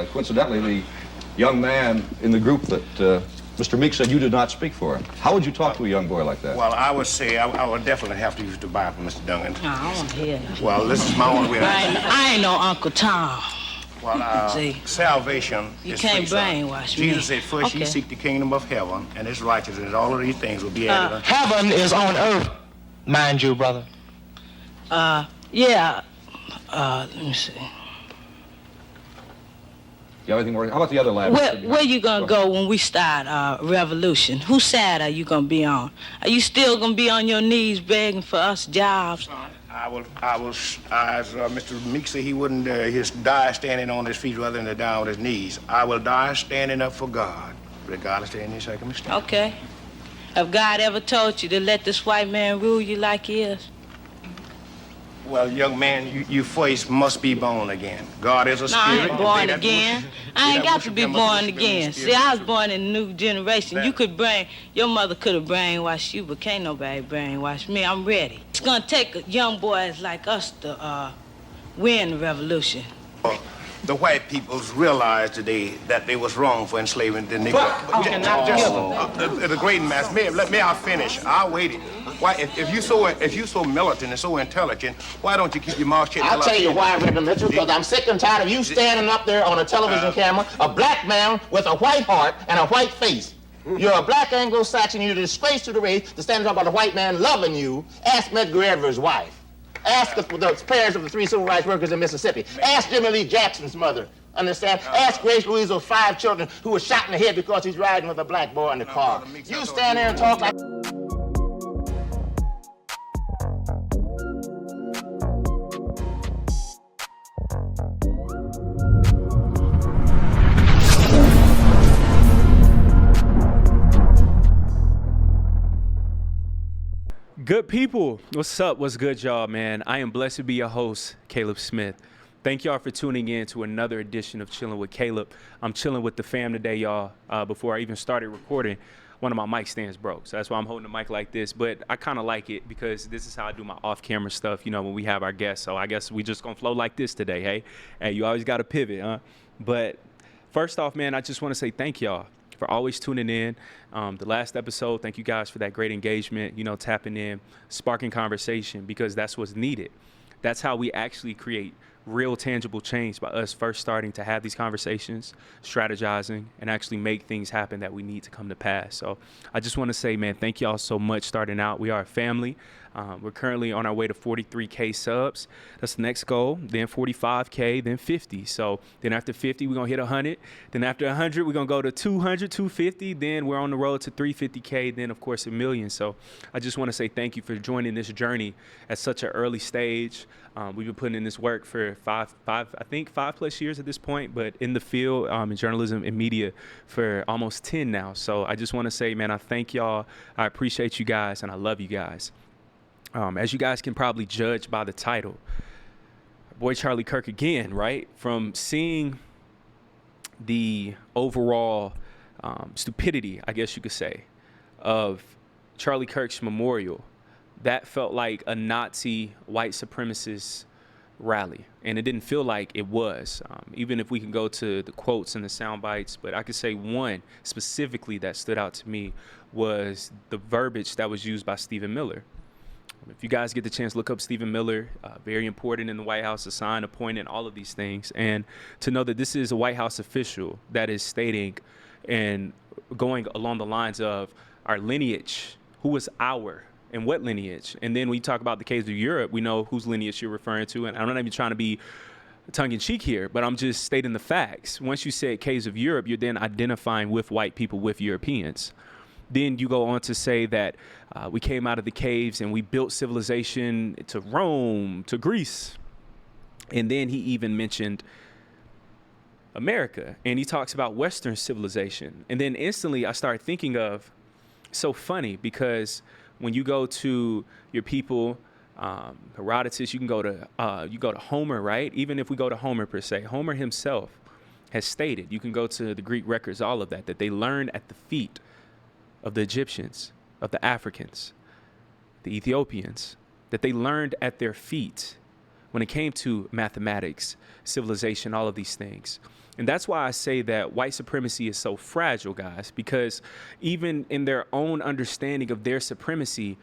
coincidentally, the young man in the group that Mr. Meek said you did not speak for. How would you talk to a young boy like that? Well, I would say I would definitely have to use the Bible, Mr. Duncan. No, I don't want to hear that. Well, this is my own way. I ain't no Uncle Tom. Well, See, salvation you is can't free, brainwash me. Jesus said, first ye seek the kingdom of heaven and its righteousness, and all of these things will be added unto you. Heaven is on earth, mind you, brother. Yeah. Let me see. You have anything more? How about the other lab? Where you gonna go when we start revolution? Whose side are you gonna be on? Are you still gonna be on your knees begging for us jobs? I will, as Mr. Meek said, he wouldn't die standing on his feet rather than to die on his knees. I will die standing up for God, regardless of any circumstance. Okay. Have God ever told you to let this white man rule you like he is? Well, young man, you first must be born again. God is a spirit. No, I ain't born again. I ain't got to be born again. See, I was born in a new generation. Your mother could have brainwashed you, but can't nobody brainwash me. I'm ready. It's gonna take young boys like us to win the revolution. The white peoples realized today that they was wrong for enslaving the Negro. The great mass. May I finish? I waited. Why, if you so militant and so intelligent, why don't you keep your mouth shut? I'll tell you why, Reverend Mitchell, because I'm sick and tired of you standing up there on a television camera, a black man with a white heart and a white face. You're a black Anglo-Saxon, you're a disgrace to the race to stand up about a white man loving you. Ask Medgar Evers' wife. Ask the parents of the 3 civil rights workers in Mississippi. Ask Jimmy Lee Jackson's mother. Understand? Ask Grace Louise of 5 children who was shot in the head because he's riding with a black boy in the car. You stand there and talk like... Good people, what's up? What's good, y'all, man? I am blessed to be your host, Caleb Smith. Thank y'all for tuning in to another edition of Chillin with Caleb. I'm chilling with the fam today, y'all. Before I even started recording, one of my mic stands broke, so that's why I'm holding the mic like this. But I kind of like it because this is how I do my off-camera stuff, you know, when we have our guests. So I guess we just gonna flow like this today, hey? Hey, you always got to pivot, huh? But first off, man, I just want to say thank y'all for always tuning in. The last episode, thank you guys for that great engagement, you know, tapping in, sparking conversation, because that's what's needed. That's how we actually create real tangible change, by us first starting to have these conversations, strategizing, and actually make things happen that we need to come to pass. So I just want to say, man, thank y'all so much starting out. We are a family. We're currently on our way to 43K subs. That's the next goal. Then 45K, then 50. So then after 50, we're going to hit 100. Then after 100, we're going to go to 200, 250. Then we're on the road to 350K. Then, of course, 1 million. So I just want to say thank you for joining this journey at such an early stage. We've been putting in this work for I think 5+ years at this point, but in the field, in journalism and media for almost 10 now. So I just want to say, man, I thank y'all. I appreciate you guys, and I love you guys. As you guys can probably judge by the title, boy Charlie Kirk again, right? From seeing the overall stupidity, I guess you could say, of Charlie Kirk's memorial, that felt like a Nazi white supremacist rally. And it didn't feel like it was, even if we can go to the quotes and the sound bites. But I could say one specifically that stood out to me was the verbiage that was used by Stephen Miller. If you guys get the chance, look up Stephen Miller, very important in the White House, assigned, appointed, all of these things. And to know that this is a White House official that is stating and going along the lines of our lineage, who was our, and what lineage. And then when you talk about the case of Europe, we know whose lineage you're referring to. And I'm not even trying to be tongue-in-cheek here, but I'm just stating the facts. Once you say case of Europe, you're then identifying with white people, with Europeans. Then you go on to say that we came out of the caves and we built civilization to Rome, to Greece. And then he even mentioned America, and he talks about Western civilization. And then instantly I started thinking of, so funny, because when you go to your people, Herodotus, you go to Homer, right? Even if we go to Homer per se, Homer himself has stated, you can go to the Greek records, all of that they learned at the feet of the Egyptians, of the Africans, the Ethiopians, that they learned at their feet when it came to mathematics, civilization, all of these things. And that's why I say that white supremacy is so fragile, guys, because even in their own understanding of their supremacy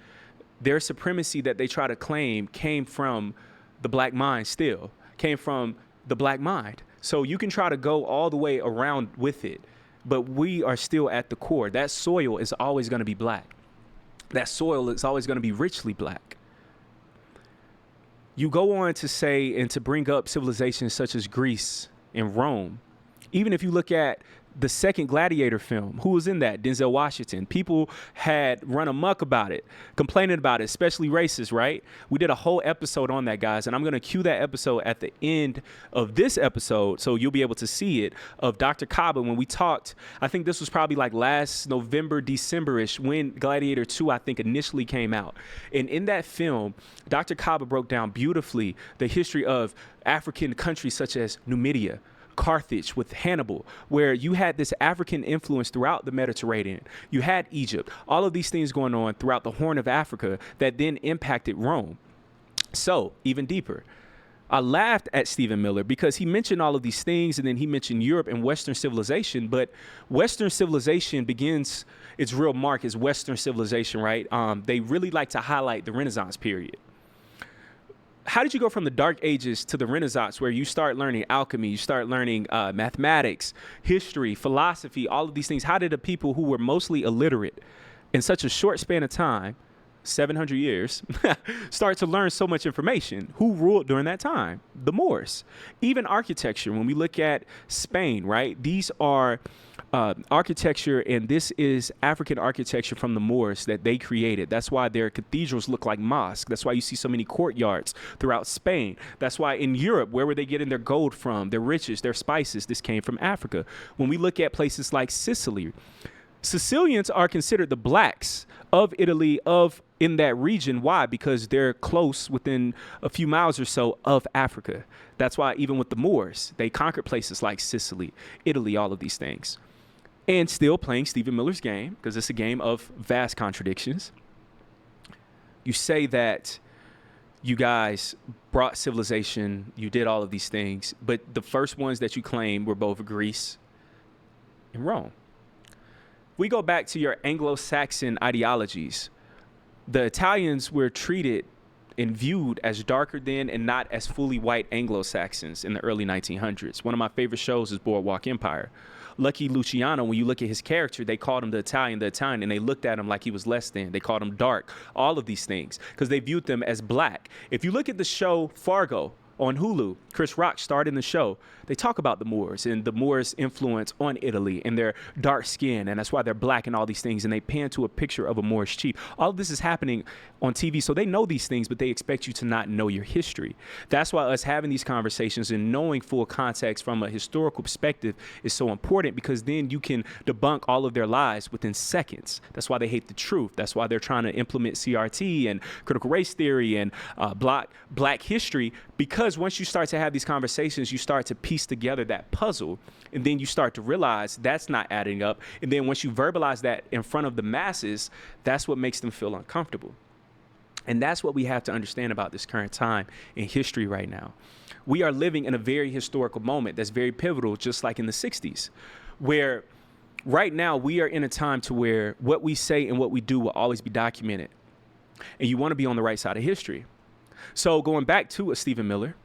that they try to claim came from the black mind still, came from the black mind. So you can try to go all the way around with it, but we are still at the core. That soil is always going to be black. That soil is always going to be richly black. You go on to say and to bring up civilizations such as Greece and Rome. Even if you look at the second Gladiator film, who was in that? Denzel Washington. People had run amok about it, complaining about it, especially racists, right? We did a whole episode on that, guys, and I'm going to cue that episode at the end of this episode so you'll be able to see it, of Dr. Kaba when we talked. I think this was probably like last November, December-ish when Gladiator 2, I think, initially came out. And in that film, Dr. Kaba broke down beautifully the history of African countries such as Numidia, Carthage with Hannibal, where you had this African influence throughout the Mediterranean. You had Egypt, all of these things going on throughout the Horn of Africa that then impacted Rome. So even deeper, I laughed at Stephen Miller because he mentioned all of these things, and then he mentioned Europe and Western civilization, but Western civilization begins, its real mark is Western civilization, right? They really like to highlight the Renaissance period. How did you go from the Dark Ages to the Renaissance, where you start learning alchemy, you start learning mathematics, history, philosophy, all of these things? How did the people who were mostly illiterate in such a short span of time, 700 years, start to learn so much information? Who ruled during that time? The Moors. Even architecture, when we look at Spain, right? These are architecture, and this is African architecture from the Moors that they created. That's why their cathedrals look like mosques. That's why you see so many courtyards throughout Spain. That's why in Europe, where were they getting their gold from, their riches, their spices? This came from Africa. When we look at places like Sicily, Sicilians are considered the blacks of Italy, in that region. Why? Because they're close, within a few miles or so, of Africa. That's why even with the Moors, they conquered places like Sicily, Italy, all of these things. And still playing Stephen Miller's game, because it's a game of vast contradictions. You say that you guys brought civilization, you did all of these things, but the first ones that you claim were both Greece and Rome. We go back to your Anglo-Saxon ideologies. The Italians were treated and viewed as darker than and not as fully white Anglo-Saxons in the early 1900s. One of my favorite shows is Boardwalk Empire. Lucky Luciano, when you look at his character, they called him the Italian, and they looked at him like he was less than. They called him dark, all of these things, because they viewed them as black. If you look at the show Fargo on Hulu, Chris Rock starred in the show. They talk about the Moors and the Moors' influence on Italy and their dark skin, and that's why they're black and all these things, and they pan to a picture of a Moorish chief. All of this is happening on TV, so they know these things, but they expect you to not know your history. That's why us having these conversations and knowing full context from a historical perspective is so important, because then you can debunk all of their lies within seconds. That's why they hate the truth. That's why they're trying to implement CRT and critical race theory and black history, because once you start to have these conversations, you start to piece together that puzzle, and then you start to realize that's not adding up. And then once you verbalize that in front of the masses, that's what makes them feel uncomfortable. And that's what we have to understand about this current time in history right now. We are living in a very historical moment that's very pivotal, just like in the 60s, where right now we are in a time to where what we say and what we do will always be documented. And you want to be on the right side of history. So going back to Stephen Miller,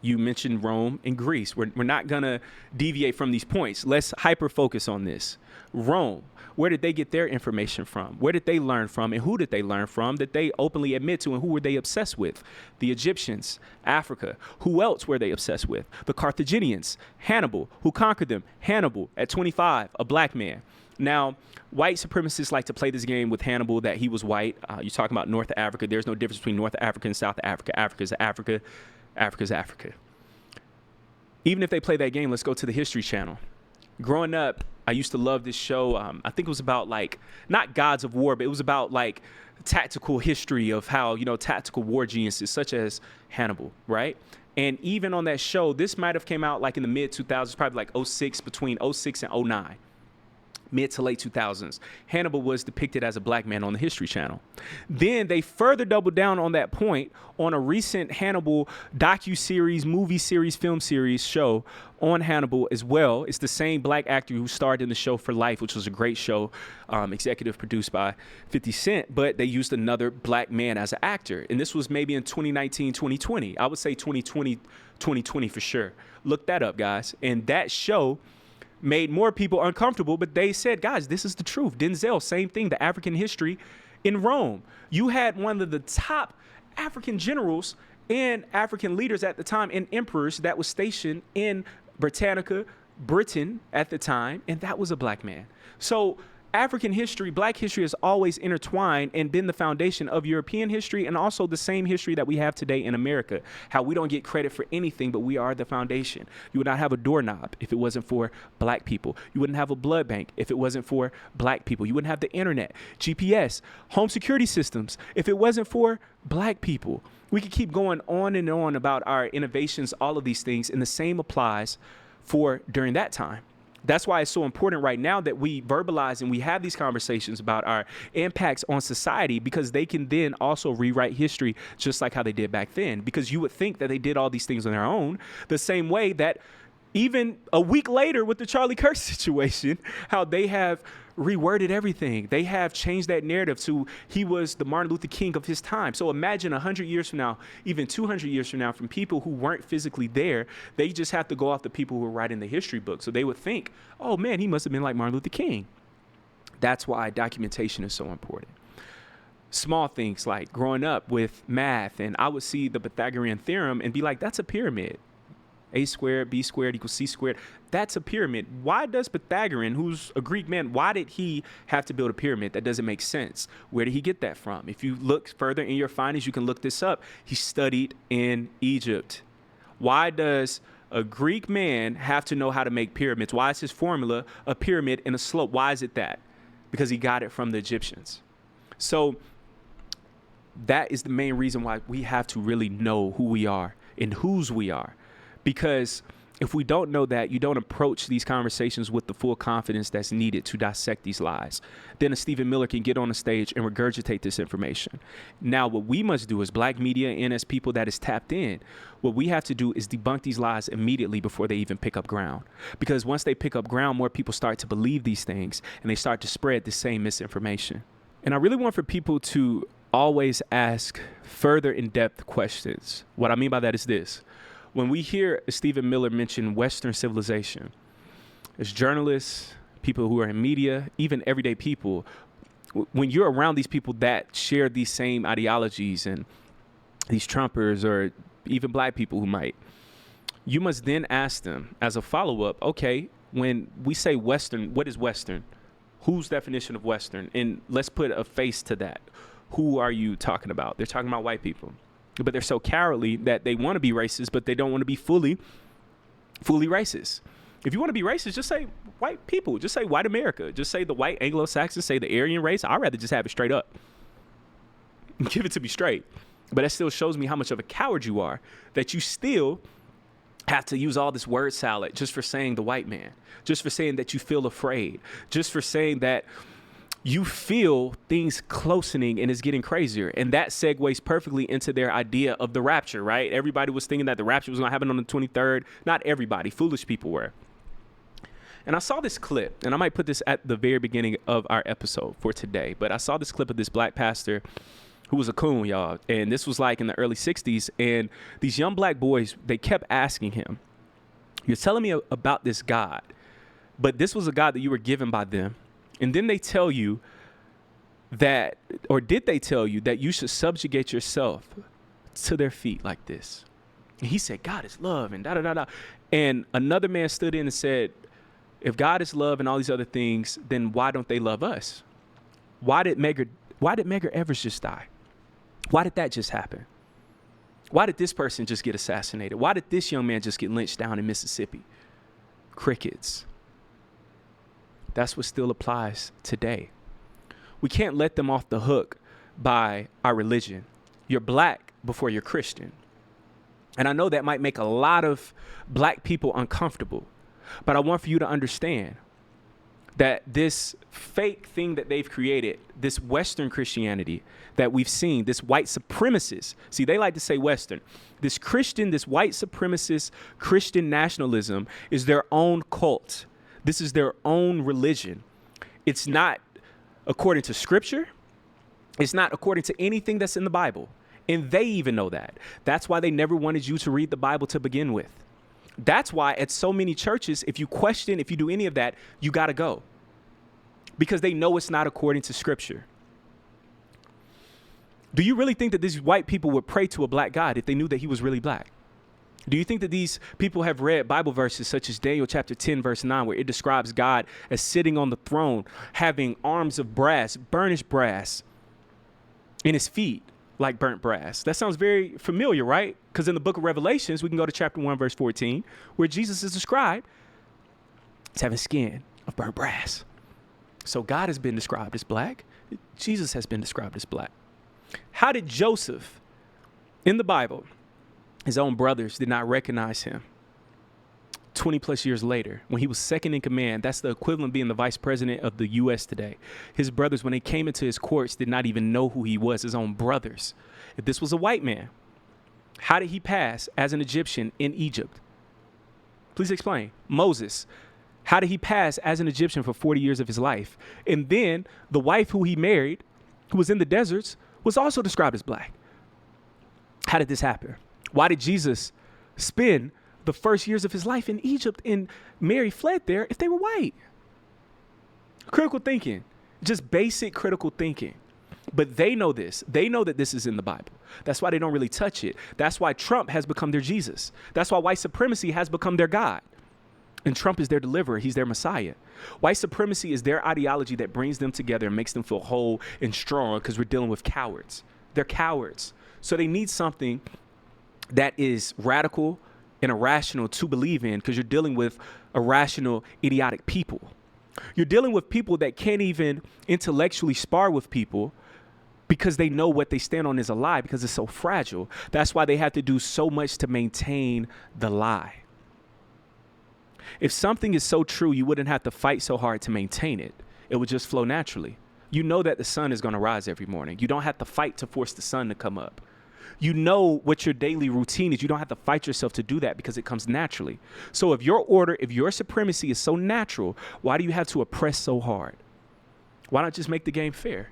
you mentioned Rome and Greece. We're not going to deviate from these points. Let's hyper-focus on this. Rome, where did they get their information from? Where did they learn from, and who did they learn from that they openly admit to, and who were they obsessed with? The Egyptians, Africa. Who else were they obsessed with? The Carthaginians, Hannibal. Who conquered them? Hannibal, at 25, a black man. Now, white supremacists like to play this game with Hannibal, that he was white. You're talking about North Africa. There's no difference between North Africa and South Africa. Africa's Africa. Africa's Africa. Even if they play that game, let's go to the History Channel. Growing up, I used to love this show. I think it was about, like, not Gods of War, but it was about, like, tactical history of how, tactical war geniuses such as Hannibal, right? And even on that show, this might have came out like in the mid 2000s, probably like 06, between 06 and 09. mid to late 2000s. Hannibal was depicted as a black man on the History Channel. Then they further doubled down on that point on a recent Hannibal docu-series, movie series, film series show on Hannibal as well. It's the same black actor who starred in the show For Life, which was a great show, executive produced by 50 Cent, but they used another black man as an actor. And this was maybe in 2019, 2020. I would say 2020, 2020 for sure. Look that up, guys. And that show made more people uncomfortable, but they said, guys, this is the truth. Denzel, same thing, the African history in Rome. You had one of the top African generals and African leaders at the time and emperors that was stationed in Britannica, Britain at the time, and that was a black man. So African history, black history has always intertwined and been the foundation of European history and also the same history that we have today in America. How we don't get credit for anything, but we are the foundation. You would not have a doorknob if it wasn't for black people. You wouldn't have a blood bank if it wasn't for black people. You wouldn't have the internet, GPS, home security systems if it wasn't for black people. We could keep going on and on about our innovations, all of these things, and the same applies for during that time. That's why it's so important right now that we verbalize and we have these conversations about our impacts on society, because they can then also rewrite history just like how they did back then. Because you would think that they did all these things on their own, the same way that even a week later with the Charlie Kirk situation, how they have reworded everything. They have changed that narrative to he was the Martin Luther King of his time. So imagine 100 years from now, even 200 years from now, from people who weren't physically there, they just have to go off the people who were writing the history book. So they would think, oh man, he must have been like Martin Luther King. That's why documentation is so important. Small things like growing up with math, and I would see the Pythagorean theorem and be like, that's a pyramid. A squared, B squared equals C squared. That's a pyramid. Why does Pythagorean, who's a Greek man, why did he have to build a pyramid? That doesn't make sense. Where did he get that from? If you look further in your findings, you can look this up. He studied in Egypt. Why does a Greek man have to know how to make pyramids? Why is his formula a pyramid and a slope? Why is it that? Because he got it from the Egyptians. So that is the main reason why we have to really know who we are and whose we are. Because if we don't know that, you don't approach these conversations with the full confidence that's needed to dissect these lies. Then a Stephen Miller can get on the stage and regurgitate this information. Now, what we must do as black media and as people that is tapped in, what we have to do is debunk these lies immediately before they even pick up ground. Because once they pick up ground, more people start to believe these things and they start to spread the same misinformation. And I really want for people to always ask further in-depth questions. What I mean by that is this. When we hear Stephen Miller mention Western civilization, as journalists, people who are in media, even everyday people, when you're around these people that share these same ideologies and these Trumpers or even black people who might, you must then ask them as a follow-up, okay, when we say Western, what is Western? Whose definition of Western? And let's put a face to that. Who are you talking about? They're talking about white people. But they're so cowardly that they want to be racist, but they don't want to be fully racist. If you want to be racist, just say white people. Just say white America. Just say the white Anglo-Saxons, say the Aryan race. I'd rather just have it straight up. Give it to me straight. But that still shows me how much of a coward you are, that you still have to use all this word salad just for saying the white man, just for saying that you feel afraid, just for saying that you feel things closening and it's getting crazier. And that segues perfectly into their idea of the rapture, right? Everybody was thinking that the rapture was going to happen on the 23rd. Not everybody. Foolish people were. And I saw this clip, and I might put this at the very beginning of our episode for today, but I saw this clip of this black pastor who was a coon, y'all. And this was like in the early 60s. And these young black boys, they kept asking him, you're telling me about this God, but this was a God that you were given by them. And then they tell you that, or did they tell you that you should subjugate yourself to their feet like this? And he said, God is love and da-da-da-da. And another man stood in and said, if God is love and all these other things, then why don't they love us? Why did Medgar Evers just die? Why did that just happen? Why did this person just get assassinated? Why did this young man just get lynched down in Mississippi? Crickets. That's what still applies today. We can't let them off the hook by our religion. You're black before you're Christian. And I know that might make a lot of black people uncomfortable, but I want for you to understand that this fake thing that they've created, this Western Christianity that we've seen, this white supremacist, see, they like to say Western, this white supremacist Christian nationalism is their own cult. This is their own religion. It's not according to scripture. It's not according to anything that's in the Bible. And they even know that. That's why they never wanted you to read the Bible to begin with. That's why at so many churches, if you question, if you do any of that, you got to go. Because they know it's not according to scripture. Do you really think that these white people would pray to a black God if they knew that he was really black? Do you think that these people have read Bible verses such as Daniel chapter 10, verse 9, where it describes God as sitting on the throne, having arms of brass, burnished brass, in his feet like burnt brass? That sounds very familiar, right? Because in the book of Revelations, we can go to chapter 1, verse 14, where Jesus is described as having skin of burnt brass. So God has been described as black. Jesus has been described as black. How did Joseph, in the Bible, his own brothers did not recognize him 20 plus years later when he was second in command? That's the equivalent of being the vice president of the U.S. today. His brothers, when they came into his courts, did not even know who he was, his own brothers. If this was a white man, how did he pass as an Egyptian in Egypt? Please explain. Moses, how did he pass as an Egyptian for 40 years of his life? And then the wife who he married, who was in the deserts, was also described as black. How did this happen? Why did Jesus spend the first years of his life in Egypt and Mary fled there if they were white? Critical thinking, just basic critical thinking. But they know this. They know that this is in the Bible. That's why they don't really touch it. That's why Trump has become their Jesus. That's why white supremacy has become their God. And Trump is their deliverer. He's their Messiah. White supremacy is their ideology that brings them together and makes them feel whole and strong because we're dealing with cowards. They're cowards. So they need something that is radical and irrational to believe in because you're dealing with irrational, idiotic people. You're dealing with people that can't even intellectually spar with people because they know what they stand on is a lie because it's so fragile. That's why they have to do so much to maintain the lie. If something is so true, you wouldn't have to fight so hard to maintain it. It would just flow naturally. You know that the sun is going to rise every morning. You don't have to fight to force the sun to come up. You know what your daily routine is. You don't have to fight yourself to do that because it comes naturally. So if your order, if your supremacy is so natural, why do you have to oppress so hard? Why not just make the game fair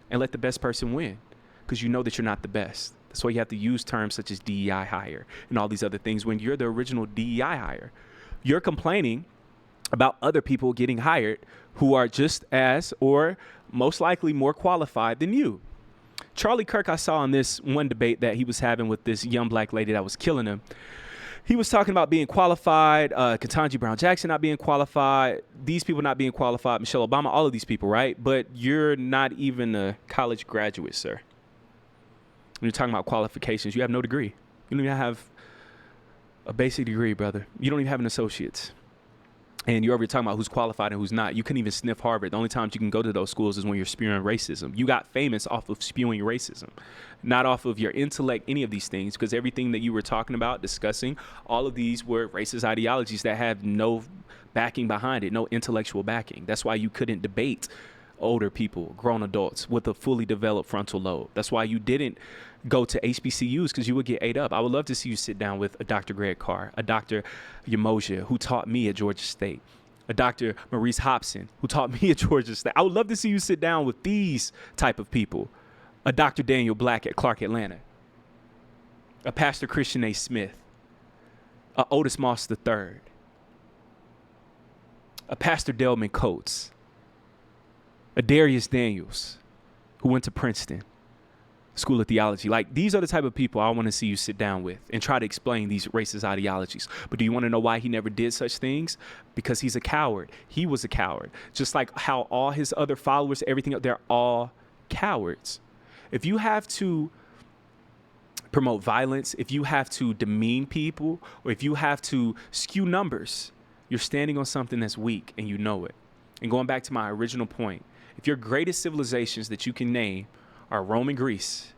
and let the best person win? Because you know that you're not the best. That's why you have to use terms such as DEI hire and all these other things when you're the original DEI hire. You're complaining about other people getting hired who are just as or most likely more qualified than you. Charlie Kirk, I saw in this one debate that he was having with this young black lady that was killing him. He was talking about being qualified, Ketanji Brown Jackson not being qualified, these people not being qualified, Michelle Obama, all of these people, right? But you're not even a college graduate, sir. When you're talking about qualifications, you have no degree. You don't even have a basic degree, brother. You don't even have an associate's. And you're over here talking about who's qualified and who's not. You couldn't even sniff Harvard. The only times you can go to those schools is when you're spewing racism. You got famous off of spewing racism, not off of your intellect, any of these things, because everything that you were talking about, discussing, all of these were racist ideologies that have no backing behind it, no intellectual backing. That's why you couldn't debate older people, grown adults with a fully developed frontal lobe. That's why you didn't go to HBCUs because you would get ate up. I would love to see you sit down with a Dr. Greg Carr, a Dr. Yamoja, who taught me at Georgia State, a Dr. Maurice Hobson, who taught me at Georgia State. I would love to see you sit down with these type of people, a Dr. Daniel Black at Clark Atlanta, a Pastor Christian A. Smith, a Otis Moss III, a Pastor Delman Coates, a Darius Daniels, who went to Princeton School of Theology. Like, these are the type of people I want to see you sit down with and try to explain these racist ideologies. But do you want to know why he never did such things? Because he's a coward. He was a coward. Just like how all his other followers, everything, they're all cowards. If you have to promote violence, if you have to demean people, or if you have to skew numbers, you're standing on something that's weak and you know it. And going back to my original point, if your greatest civilizations that you can name are Rome and Greece,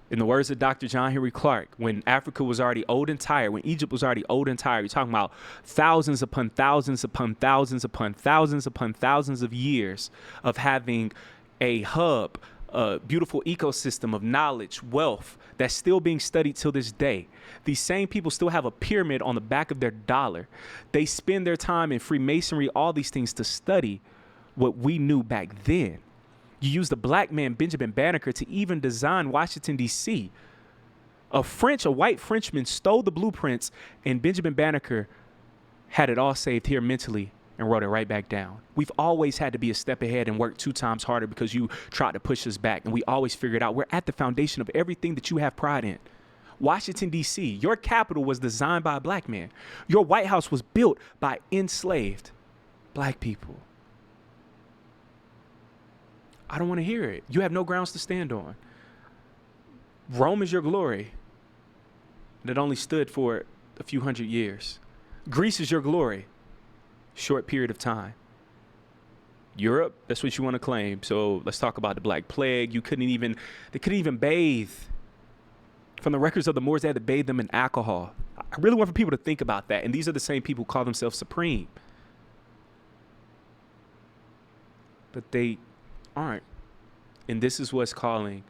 In the words of Dr. John Henry Clark, when Africa was already old and tired, when Egypt was already old and tired, you're talking about thousands upon thousands upon thousands upon thousands upon thousands of years of having a hub, a beautiful ecosystem of knowledge, wealth that's still being studied till this day. These same people still have a pyramid on the back of their dollar. They spend their time in Freemasonry, all these things to study what we knew back then. You use the black man, Benjamin Banneker, to even design Washington, D.C. A white Frenchman stole the blueprints, and Benjamin Banneker had it all saved here mentally and wrote it right back down. We've always had to be a step ahead and work 2 times harder because you tried to push us back, and we always figured out we're at the foundation of everything that you have pride in. Washington, D.C., your capital was designed by a black man. Your White House was built by enslaved black people. I don't want to hear it. You have no grounds to stand on. Rome is your glory. And it only stood for a few hundred years. Greece is your glory. Short period of time. Europe, that's what you want to claim. So let's talk about the Black Plague. They couldn't even bathe. From the records of the Moors, they had to bathe them in alcohol. I really want for people to think about that. And these are the same people who call themselves supreme. But they aren't. And this is what's causing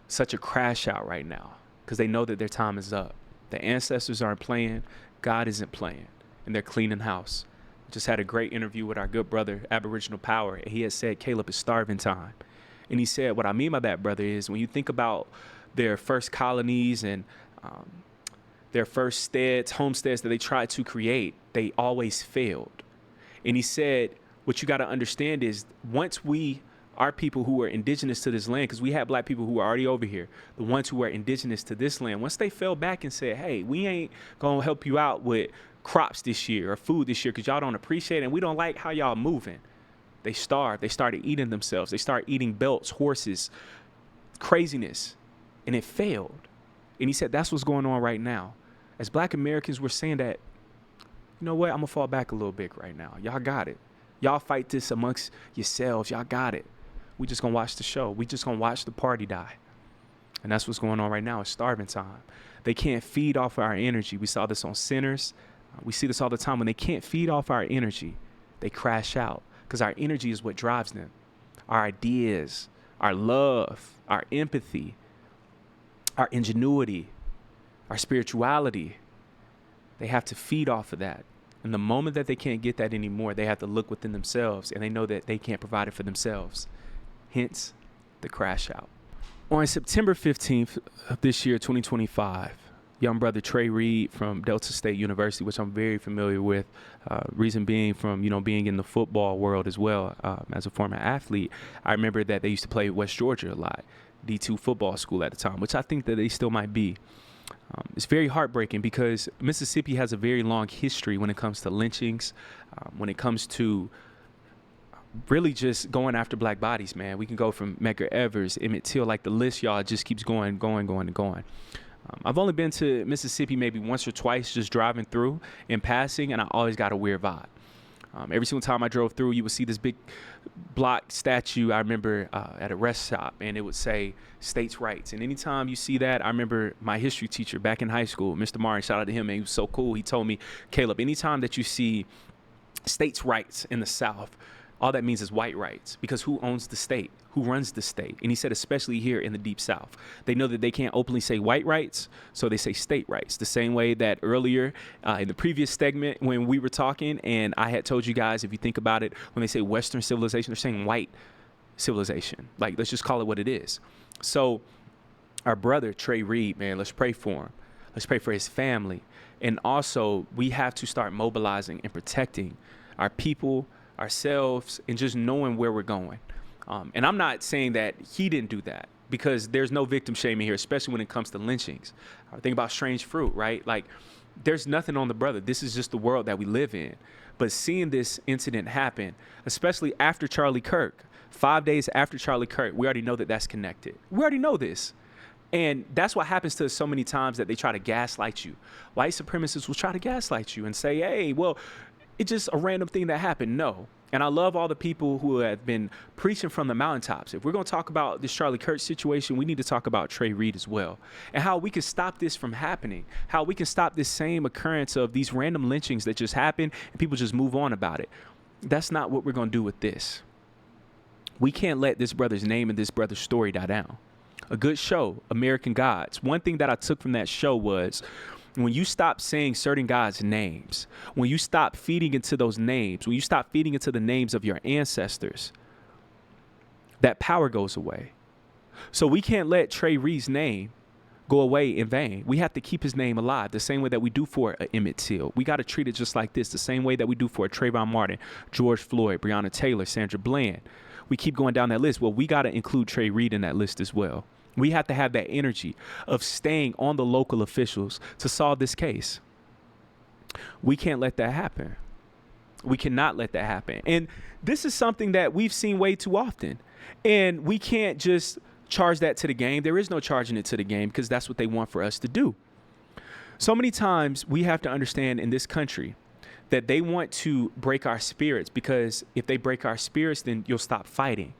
such a crash out right now, because they know that their time is up. The ancestors aren't playing. God isn't playing. And they're cleaning house. Just had a great interview with our good brother, Aboriginal Power. And he had said, Caleb, it's starving time. And he said, what I mean by that, brother, is when you think about their first colonies and their first homesteads that they tried to create, they always failed. And he said, what you got to understand is once our people who were indigenous to this land, because we had black people who were already over here, the ones who were indigenous to this land, once they fell back and said, hey, we ain't going to help you out with crops this year or food this year because y'all don't appreciate it and we don't like how y'all moving. They starved. They started eating themselves. They started eating belts, horses, craziness, and it failed. And he said that's what's going on right now. As black Americans, we're saying that, you know what, I'm going to fall back a little bit right now. Y'all got it. Y'all fight this amongst yourselves. Y'all got it. We just going to watch the show. We just going to watch the party die. And that's what's going on right now. It's starving time. They can't feed off our energy. We saw this on Sinners. We see this all the time. When they can't feed off our energy, they crash out because our energy is what drives them. Our ideas, our love, our empathy, our ingenuity, our spirituality, they have to feed off of that. And the moment that they can't get that anymore, they have to look within themselves, and they know that they can't provide it for themselves. Hence, the crash out. On September 15th of this year, 2025, young brother Trey Reed from Delta State University, which I'm very familiar with, reason being from, being in the football world as well, as a former athlete. I remember that they used to play West Georgia a lot, D2 football school at the time, which I think that they still might be. It's very heartbreaking because Mississippi has a very long history when it comes to lynchings, when it comes to really just going after black bodies, man. We can go from Medgar Evers, Emmett Till, like the list, y'all, just keeps going. I've only been to Mississippi maybe once or twice just driving through in passing, and I always got a weird vibe. Every single time I drove through, you would see this big block statue, I remember, at a rest stop, and it would say states' rights. And anytime you see that, I remember my history teacher back in high school, Mr. Mari, shout out to him, man, he was so cool. He told me, Caleb, anytime that you see states' rights in the South, all that means is white rights, because who owns the state? Who runs the state? And he said, especially here in the Deep South, they know that they can't openly say white rights, so they say state rights. The same way that earlier in the previous segment when we were talking, and I had told you guys, if you think about it, when they say Western civilization, they're saying white civilization. Like, let's just call it what it is. So our brother, Trey Reed, man, let's pray for him. Let's pray for his family. And also, we have to start mobilizing and protecting our people, ourselves, and just knowing where we're going. And I'm not saying that he didn't do that, because there's no victim shaming here, especially when it comes to lynchings. Think about Strange Fruit, right? Like, there's nothing on the brother. This is just the world that we live in. But seeing this incident happen, especially after Charlie Kirk, 5 days after Charlie Kirk, we already know that that's connected. We already know this. And that's what happens to us so many times, that they try to gaslight you. White supremacists will try to gaslight you and say, hey, well, it's just a random thing that happened. No. And I love all the people who have been preaching from the mountaintops. If we're going to talk about this Charlie Kirk situation, we need to talk about Trey Reed as well, and how we can stop this from happening, how we can stop this same occurrence of these random lynchings that just happen and people just move on about it. That's not what we're going to do with this. We can't let this brother's name and this brother's story die down. A good show, American Gods. One thing that I took from that show was when you stop saying certain God's names, when you stop feeding into those names, when you stop feeding into the names of your ancestors, that power goes away. So we can't let Trey Reed's name go away in vain. We have to keep his name alive the same way that we do for Emmett Till. We got to treat it just like this, the same way that we do for Trayvon Martin, George Floyd, Breonna Taylor, Sandra Bland. We keep going down that list. Well, we got to include Trey Reed in that list as well. We have to have that energy of staying on the local officials to solve this case. We can't let that happen. We cannot let that happen. And this is something that we've seen way too often. And we can't just charge that to the game. There is no charging it to the game because that's what they want for us to do. So many times we have to understand in this country that they want to break our spirits, because if they break our spirits, then you'll stop fighting.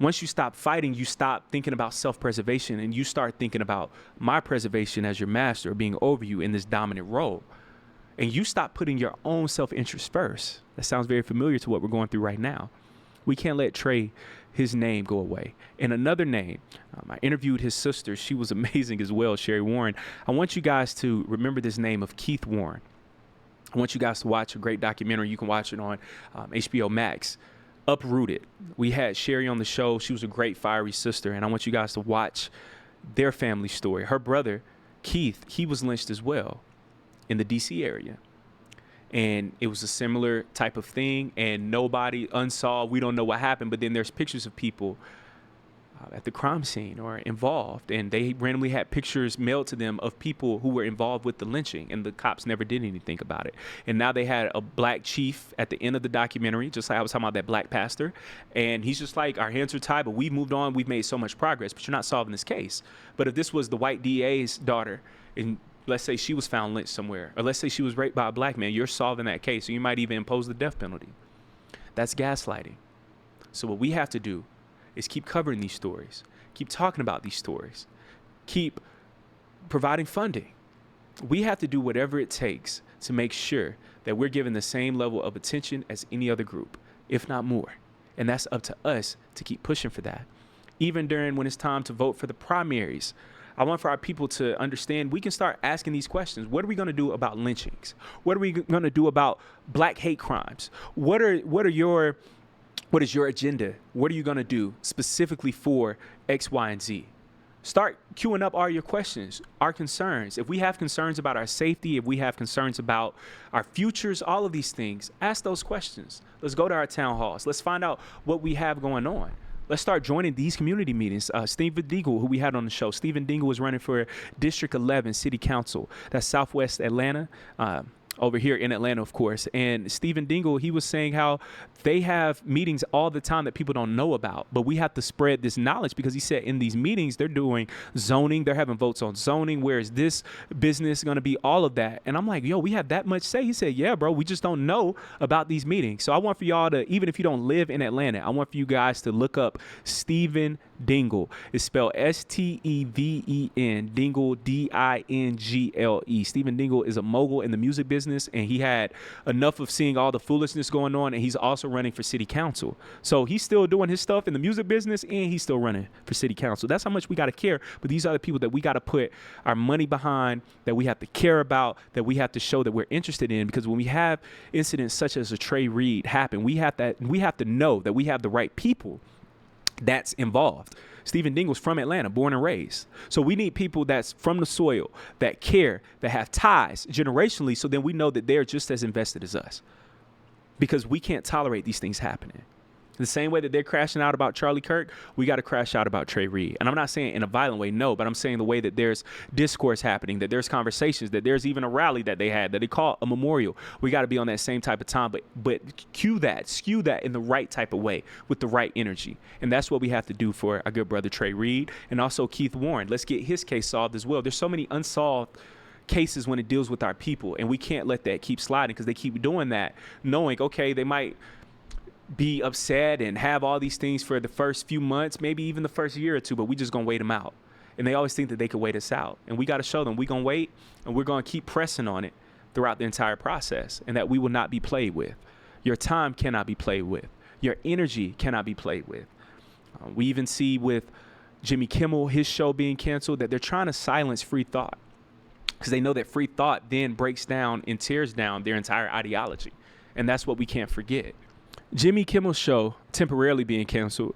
Once you stop fighting, you stop thinking about self-preservation and you start thinking about my preservation as your master, being over you in this dominant role. And you stop putting your own self-interest first. That sounds very familiar to what we're going through right now. We can't let Trey, his name, go away. And another name, I interviewed his sister. She was amazing as well, Sherry Warren. I want you guys to remember this name of Keith Warren. I want you guys to watch a great documentary. You can watch it on HBO Max. Uprooted. We had Sherry on the show. She was a great fiery sister, and I want you guys to watch their family story. Her brother, Keith, he was lynched as well in the DC area. And it was a similar type of thing, and nobody unsolved. We don't know what happened, but then there's pictures of people at the crime scene or involved, and they randomly had pictures mailed to them of people who were involved with the lynching, and the cops never did anything about it. And now they had a black chief at the end of the documentary, just like I was talking about that black pastor, and he's just like, our hands are tied, but we've moved on, we've made so much progress, but you're not solving this case. But if this was the white DA's daughter, and let's say she was found lynched somewhere, or let's say she was raped by a black man, you're solving that case, so you might even impose the death penalty. That's gaslighting. So what we have to do is keep covering these stories, keep talking about these stories, keep providing funding. We have to do whatever it takes to make sure that we're given the same level of attention as any other group, if not more. And that's up to us to keep pushing for that. Even during when it's time to vote for the primaries, I want for our people to understand we can start asking these questions. What are we going to do about lynchings? What are we going to do about black hate crimes? What is your agenda? What are you going to do specifically for X, Y, and Z? Start queuing up all your questions, our concerns. If we have concerns about our safety, if we have concerns about our futures, all of these things, ask those questions. Let's go to our town halls. Let's find out what we have going on. Let's start joining these community meetings. Stephen Dingle, who we had on the show, Stephen Dingle was running for District 11 City Council. That's Southwest Atlanta. Over here in Atlanta, of course. And Stephen Dingle, he was saying how they have meetings all the time that people don't know about, but we have to spread this knowledge, because he said in these meetings, they're doing zoning, they're having votes on zoning, where is this business going to be, all of that. And I'm like, yo, we have that much say? He said, yeah, bro, we just don't know about these meetings. So I want for y'all to, even if you don't live in Atlanta, I want for you guys to look up Stephen Dingle. It's spelled Steven, Dingle, Dingle. Stephen Dingle is a mogul in the music business, and he had enough of seeing all the foolishness going on, and he's also running for city council. So he's still doing his stuff in the music business, and he's still running for city council. That's how much we got to care. But these are the people that we got to put our money behind, that we have to care about, that we have to show that we're interested in. Because when we have incidents such as a Trey Reed happen, we have to know that we have the right people that's involved. Stephen Dingle's from Atlanta, born and raised. So we need people that's from the soil, that care, that have ties generationally, so then we know that they're just as invested as us. Because we can't tolerate these things happening. The same way that they're crashing out about Charlie Kirk, we got to crash out about Trey Reed. And I'm not saying in a violent way, no, but I'm saying the way that there's discourse happening, that there's conversations, that there's even a rally that they had, that they call a memorial. We got to be on that same type of time, but skew that in the right type of way, with the right energy. And that's what we have to do for our good brother Trey Reed, and also Keith Warren. Let's get his case solved as well. There's so many unsolved cases when it deals with our people, and we can't let that keep sliding, because they keep doing that, knowing, okay, they might be upset and have all these things for the first few months, maybe even the first year or two, but we just gonna wait them out. And they always think that they could wait us out. And we gotta show them we gonna wait and we're gonna keep pressing on it throughout the entire process, and that we will not be played with. Your time cannot be played with. Your energy cannot be played with. We even see with Jimmy Kimmel, his show being canceled, that they're trying to silence free thought, because they know that free thought then breaks down and tears down their entire ideology. And that's what we can't forget. Jimmy Kimmel's show temporarily being canceled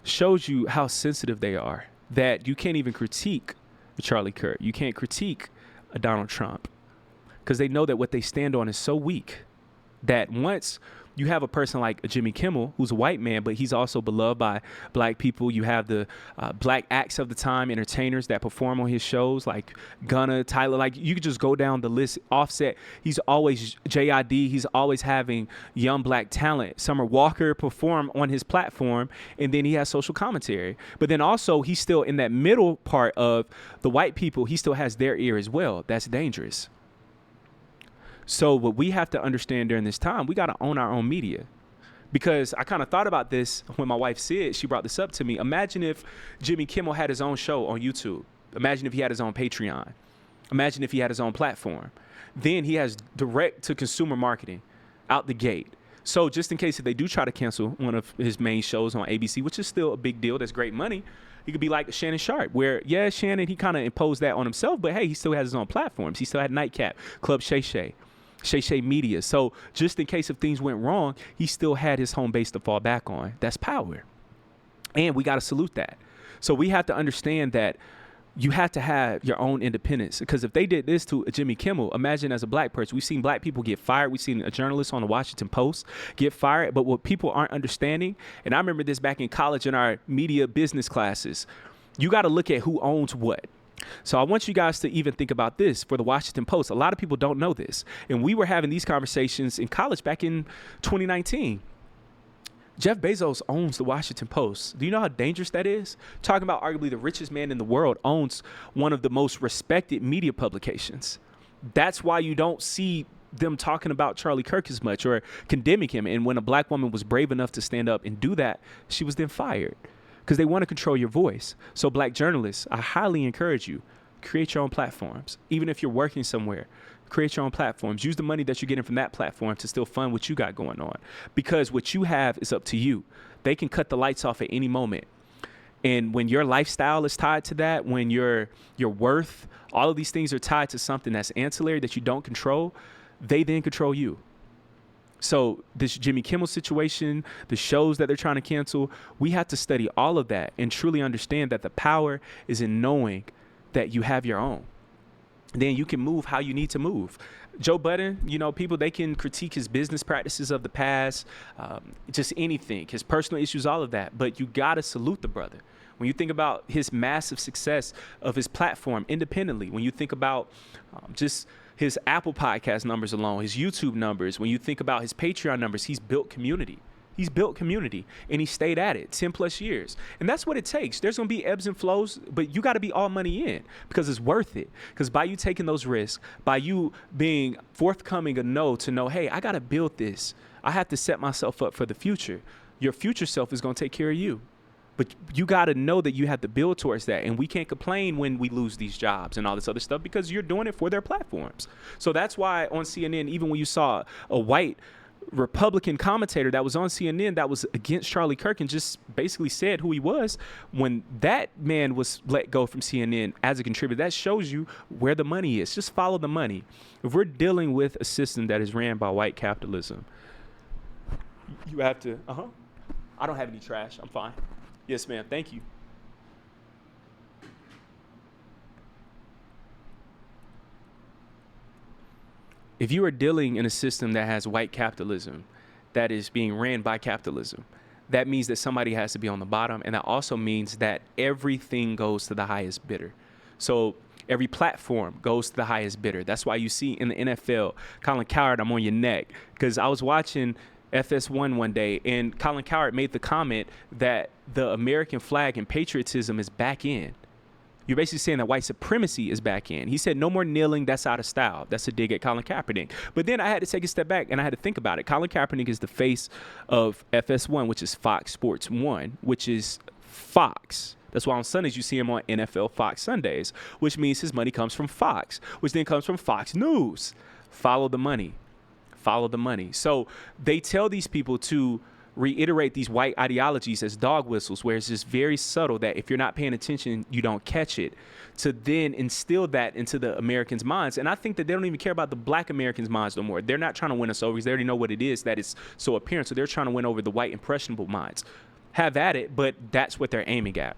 shows you how sensitive they are, that you can't even critique Charlie Kirk. You can't critique a Donald Trump, because they know that what they stand on is so weak that once you have a person like a Jimmy Kimmel, who's a white man, but he's also beloved by black people. You have the black acts of the time, entertainers that perform on his shows, like Gunna, Tyler. Like, you could just go down the list. Offset, he's always JID. He's always having young black talent. Summer Walker perform on his platform, and then he has social commentary. But then also, he's still in that middle part of the white people. He still has their ear as well. That's dangerous. So what we have to understand during this time, we got to own our own media. Because I kind of thought about this when my wife said, she brought this up to me. Imagine if Jimmy Kimmel had his own show on YouTube. Imagine if he had his own Patreon. Imagine if he had his own platform. Then he has direct to consumer marketing out the gate. So just in case if they do try to cancel one of his main shows on ABC, which is still a big deal, that's great money, he could be like Shannon Sharp, where, yeah, Shannon, he kind of imposed that on himself, but hey, he still has his own platforms. He still had Nightcap, Club Shay Shay Media. So just in case if things went wrong, he still had his home base to fall back on. That's power. And we got to salute that. So we have to understand that you have to have your own independence, because if they did this to Jimmy Kimmel, imagine as a black person, we've seen black people get fired. We've seen a journalist on the Washington Post get fired. But what people aren't understanding, and I remember this back in college in our media business classes, you got to look at who owns what. So I want you guys to even think about this for the Washington Post. A lot of people don't know this. And we were having these conversations in college back in 2019. Jeff Bezos owns the Washington Post. Do you know how dangerous that is? Talking about arguably the richest man in the world owns one of the most respected media publications. That's why you don't see them talking about Charlie Kirk as much or condemning him. And when a black woman was brave enough to stand up and do that, she was then fired. Because they want to control your voice. So black journalists, I highly encourage you, create your own platforms. Even if you're working somewhere, create your own platforms. Use the money that you're getting from that platform to still fund what you got going on. Because what you have is up to you. They can cut the lights off at any moment. And when your lifestyle is tied to that, when your worth, all of these things are tied to something that's ancillary that you don't control, they then control you. So this Jimmy Kimmel situation, the shows that they're trying to cancel, we have to study all of that and truly understand that the power is in knowing that you have your own. Then you can move how you need to move. Joe Budden, you know, people, they can critique his business practices of the past, just anything, his personal issues, all of that. But you got to salute the brother. When you think about his massive success of his platform independently, when you think about just his Apple podcast numbers alone, his YouTube numbers, when you think about his Patreon numbers, he's built community. He's built community, and he stayed at it 10 plus years. And that's what it takes. There's going to be ebbs and flows, but you got to be all money in because it's worth it. Because by you taking those risks, by you being forthcoming enough to know, hey, I got to build this. I have to set myself up for the future. Your future self is going to take care of you. But you got to know that you have to build towards that. And we can't complain when we lose these jobs and all this other stuff because you're doing it for their platforms. So that's why on CNN, even when you saw a white Republican commentator that was on CNN that was against Charlie Kirk and just basically said who he was, when that man was let go from CNN as a contributor, that shows you where the money is. Just follow the money. If we're dealing with a system that is ran by white capitalism, you have to, I don't have any trash. I'm fine. Yes, ma'am. Thank you. If you are dealing in a system that has white capitalism, that is being ran by capitalism, that means that somebody has to be on the bottom. And that also means that everything goes to the highest bidder. So every platform goes to the highest bidder. That's why you see in the NFL, Colin Cowherd, I'm on your neck. Because I was watching FS1 one day, and Colin Cowherd made the comment that the American flag and patriotism is back in. You're basically saying that white supremacy is back in. He said, no more kneeling, that's out of style. That's a dig at Colin Kaepernick. But then I had to take a step back and I had to think about it. Colin Kaepernick is the face of FS1, which is Fox Sports 1, which is Fox. That's why on Sundays you see him on NFL Fox Sundays, which means his money comes from Fox, which then comes from Fox News. Follow the money. Follow the money. So they tell these people to reiterate these white ideologies as dog whistles, where it's just very subtle that if you're not paying attention, you don't catch it, to then instill that into the Americans' minds. And I think that they don't even care about the black Americans' minds no more. They're not trying to win us over because they already know what it is that is so apparent. So they're trying to win over the white impressionable minds. Have at it, but that's what they're aiming at.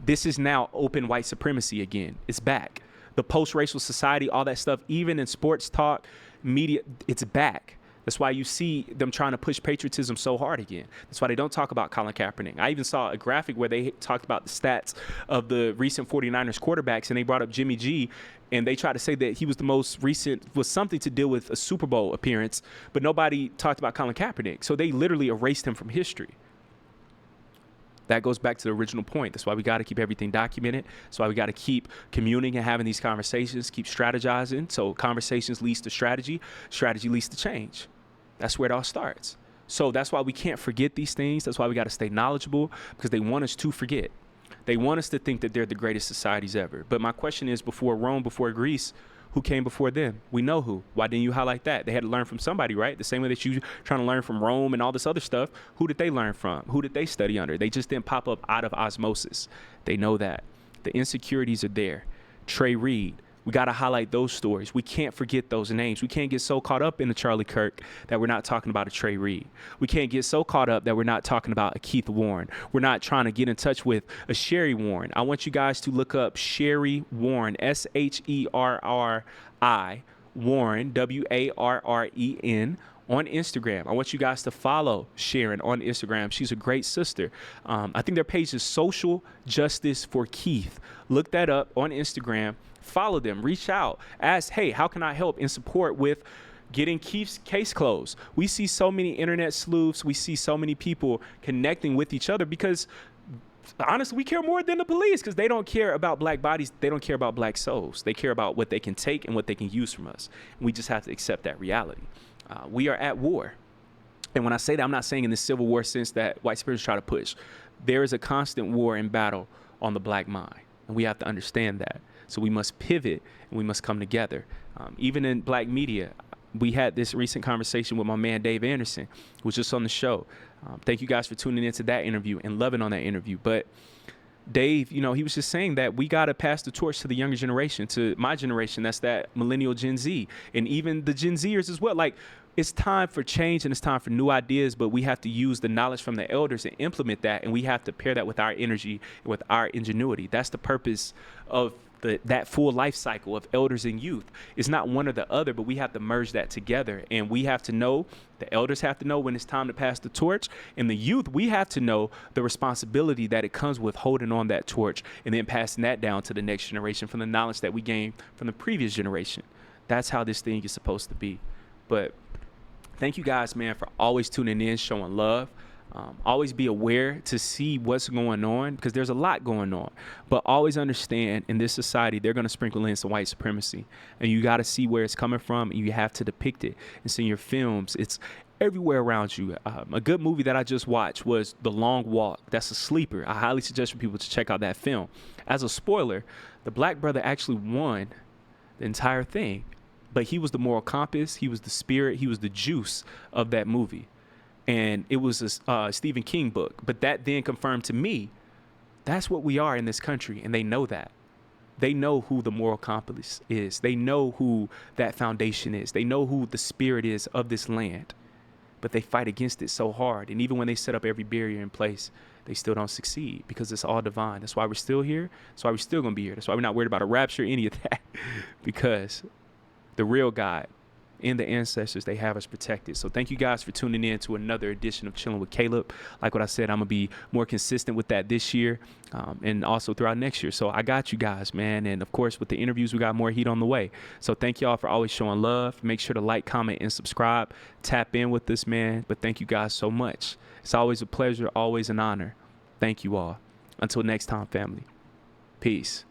This is now open white supremacy again. It's back. The post-racial society, all that stuff, even in sports talk, media, it's back. That's why you see them trying to push patriotism so hard again. That's why they don't talk about Colin Kaepernick. I even saw a graphic where they talked about the stats of the recent 49ers quarterbacks, and they brought up Jimmy G, and they tried to say that he was the most recent, was something to deal with a Super Bowl appearance, but nobody talked about Colin Kaepernick. So they literally erased him from history. That goes back to the original point. That's why we got to keep everything documented. That's why we got to keep communing and having these conversations, keep strategizing. So conversations leads to strategy. Strategy leads to change. That's where it all starts. So that's why we can't forget these things. That's why we got to stay knowledgeable, because they want us to forget. They want us to think that they're the greatest societies ever. But my question is, before Rome, before Greece, who came before them? We know who. Why didn't you highlight that? They had to learn from somebody, right? The same way that you trying to learn from Rome and all this other stuff. Who did they learn from? Who did they study under? They just didn't pop up out of osmosis. They know that. The insecurities are there. Trey Reed. We got to highlight those stories. We can't forget those names. We can't get so caught up in the Charlie Kirk that we're not talking about a Trey Reed. We can't get so caught up that we're not talking about a Keith Warren. We're not trying to get in touch with a Sherry Warren. I want you guys to look up Sherry Warren, Sherri, Warren, Warren, on Instagram. I want you guys to follow Sharon on Instagram. She's a great sister. I think their page is Social Justice for Keith. Look that up on Instagram. Follow them, reach out, ask, hey, how can I help and support with getting Keith's case closed? We see so many internet sleuths. We see so many people connecting with each other because, honestly, we care more than the police, because they don't care about black bodies. They don't care about black souls. They care about what they can take and what they can use from us. And we just have to accept that reality. We are at war. And when I say that, I'm not saying in the Civil War sense that white supremacists try to push. There is a constant war and battle on the black mind. And we have to understand that. So we must pivot and we must come together. Even in black media, we had this recent conversation with my man Dave Anderson, who was just on the show. Thank you guys for tuning into that interview and loving on that interview. But Dave, he was just saying that we got to pass the torch to the younger generation, to my generation. That's that millennial Gen Z, and even the Gen Zers as well. Like, it's time for change and it's time for new ideas, but we have to use the knowledge from the elders and implement that, and we have to pair that with our energy and with our ingenuity. That's the purpose of that full life cycle of elders and youth. It's not one or the other, but we have to merge that together, and we have to know, the elders have to know when it's time to pass the torch, and the youth, we have to know the responsibility that it comes with holding on that torch and then passing that down to the next generation from the knowledge that we gained from the previous generation. That's how this thing is supposed to be. But thank you guys, man, for always tuning in, showing love. Always be aware to see what's going on, because there's a lot going on. But always understand, in this society, they're going to sprinkle in some white supremacy. And you got to see where it's coming from, and you have to depict it. It's in your films. It's everywhere around you. A good movie that I just watched was The Long Walk. That's a sleeper. I highly suggest for people to check out that film. As a spoiler, the black brother actually won the entire thing. But he was the moral compass. He was the spirit. He was the juice of that movie. And it was a Stephen King book. But that then confirmed to me, that's what we are in this country. And they know that. They know who the moral compass is. They know who that foundation is. They know who the spirit is of this land. But they fight against it so hard. And even when they set up every barrier in place, they still don't succeed, because it's all divine. That's why we're still here. That's why we're still going to be here. That's why we're not worried about a rapture or any of that. Because the real God and the ancestors, they have us protected. So thank you guys for tuning in to another edition of Chillin' with Caleb. Like what I said, I'm going to be more consistent with that this year and also throughout next year. So I got you guys, man. And of course, with the interviews, we got more heat on the way. So thank y'all for always showing love. Make sure to like, comment, and subscribe. Tap in with this, man. But thank you guys so much. It's always a pleasure, always an honor. Thank you all. Until next time, family. Peace.